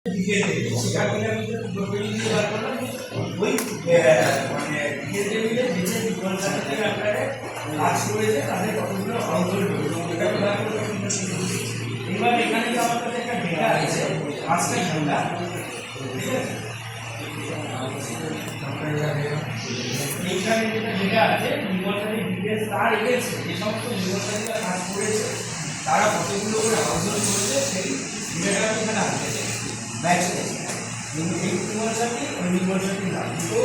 এবার এখানে যে আমার কাছে একটা ডেটা আছে 5টা সংখ্যা, ঠিক আছে? এইখানে যেটা ডেটা আছে নির্বাচনী ডিটেলস তার এগেছে যে সমস্ত নির্বাচনীরা কাজ করেছে তারা কতগুলো করে হাউসহোল্ড করেছে সেই ডেটাটা এখানে আসছে ম্যাচ করছে। কিন্তু এই নির্বাচনী ওই নির্বাচনীর নাম তো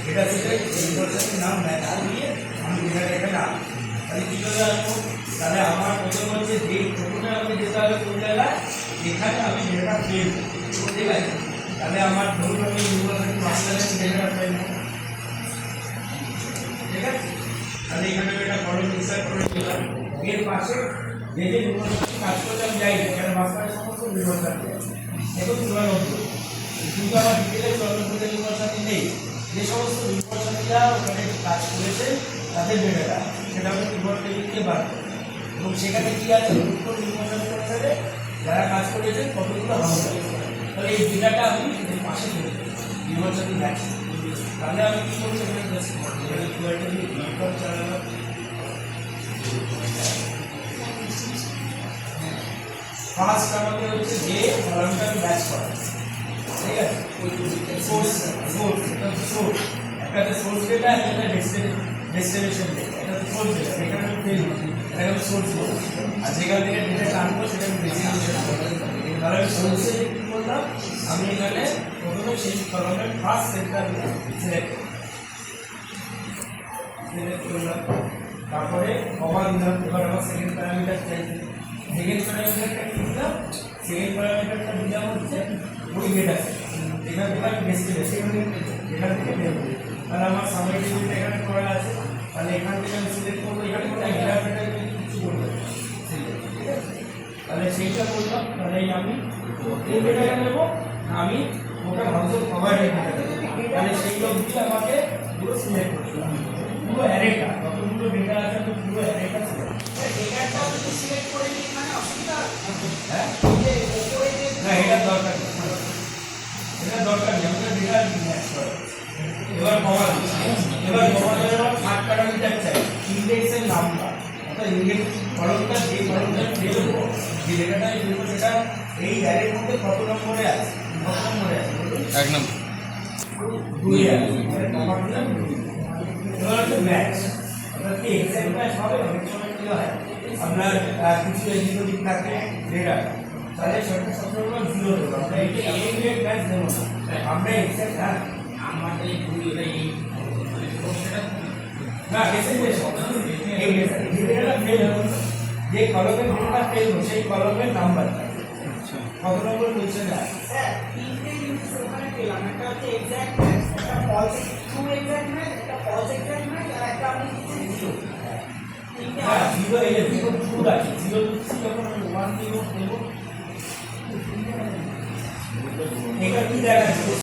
এটা থেকে নির্বাচনীর নাম ম্যাচ করিয়ে আমি ডেটাটা এখানে আনবো। তাহলে কী করে আসবো? তাহলে আমার প্রথম হচ্ছে যে ফটোটা আমি যেতে হবে কোন জায়গায়, এখানে আমি ডেটাটা ফেলব, ঠিক আছে? তাহলে আমার ধরুন আমি নির্বাচনী মাস্টারের ডেটাটা ফেলবো, ঠিক আছে? তাহলে এখানে আমি একটা কলম ইনসার্ট করে দিলাম। এর পাশে যে যে নির্বাচনী কাজ করতে আমি যাই এখানে মাস্টারের সমস্ত নির্বাচন এখন চূড়ান্ত, কিন্তু আমার ডিটেলে চূড়ান্ত নির্বাচনী নেই। যে সমস্ত নির্বাচনীরা ওখানে কাজ করেছে তাদের ডেটাটা সেটা আমি নির্বাচনী লিখতে পারবো এবং সেখানে কী আছে নির্বাচন করে যারা কাজ করেছেন কতগুলো হবে। তাহলে এই ডেটাটা আমি এর পাশে দেবো নির্বাচনী ম্যাচ। তাহলে আমি কী করছি চালালাম, ফার্স্ট আমাকে হচ্ছে যে কলামটা আমি ম্যাচ করা, ঠিক আছে? সোর্স সোর্স এটা সোর্স, একটা সোর্স ডেটা একটা ডেস্টিনেশন ডেটা, এটা সোর্স ডেটা এখানে আমি ফেল এটা আমি সোর্স বলবো, আর যেখান থেকে ডেটা আনবো সেটা আমি ডেস্টিনেশন বলবো। তাহলে আমি সোর্সে কী করলাম, আমি এখানে প্রথমে সেই কলামের ফার্স্ট সেটটা সিলেক্ট করলাম, তারপরে কমা দিলাম। এবার আমার সেকেন্ড প্যারামিটার চাইছে, সেকেন্ড প্যারামিটারটা কী দিলাম, সেকেন্ড প্যারামিটারটা দিলাম হচ্ছে ওই ডেটা যেখান থেকে আমি ডেস্টিনেশন এখান থেকে নেব। তাহলে আমার সামনে টেবিলটা এখানে করা আছে, তাহলে এখান থেকে আমি সিলেক্ট করবো, এখানে কোনো ডেটা কিছু করবো, ঠিক আছে? তাহলে সেইটা করলাম। তাহলে আমি এই ডেটাটা নেবো, আমি ওটা হাউসহোল্ড কভার ডেটা দেবো। তাহলে সেই অবধি আমাকে পুরো সিলেক্ট করতে হবে, পুরো অ্যারেটা কতগুলো ডেটা আছে তো পুরো অ্যারেটা ডেটাটা যদি সিলেক্ট করে নিই মানে অসুবিধা, হ্যাঁ যে উপরে যে না এটা দরকার নেই, এটা দরকার নেই, আমাদের ডেটা ম্যাচ করে। এবার কমা এবার থার্ড প্যারামিটার চাই ইন্ডেক্সের নাম্বার, অর্থাৎ ইন্ডেক্স কলমটা যে কলমটা ফেলবো যে ডেটাটা ফেলবো সেটা এই অ্যারের মধ্যে কত নম্বরে আছে, কত নম্বরে আছে বলুন? 1 নম্বর 2 আছে, কমা দিলাম 2। এবার হচ্ছে ম্যাচ, অর্থাৎ কি এক্সাক্ট ম্যাচ হবে? অনেক সময় কি হয় আপনার কিছু এদিক থাকে ডেটা, তাহলে সেটা সবসময় 0 দেবো, আমরা এটা এক্সাক্ট ম্যাচ দেবো না, আমরা এক্সাক্ট আমাদের এই দুই ওটা এই না ডেসিগনেশন এই ডেটাটা ফেল হলো, যে কলমের ডেটাটা ফেল হলো সেই কলমের নাম্বারটা কত নম্বর কোশ্চেন আছে। স্যার তিনটে জিনিস ওখানে পেলাম, একটা হচ্ছে এক্সাক্ট ম্যাচ, একটা পজিটিভ টু এক্সাক্ট ম্যাচ, একটা পজিটিভ ম্যাচ, আর একটা আপনি কিছু জিরো। তিনটে হ্যাঁ 0 এই 0 2 আছে, 0 2 যখন আমি 1 0 দেবো এটা কি দেখা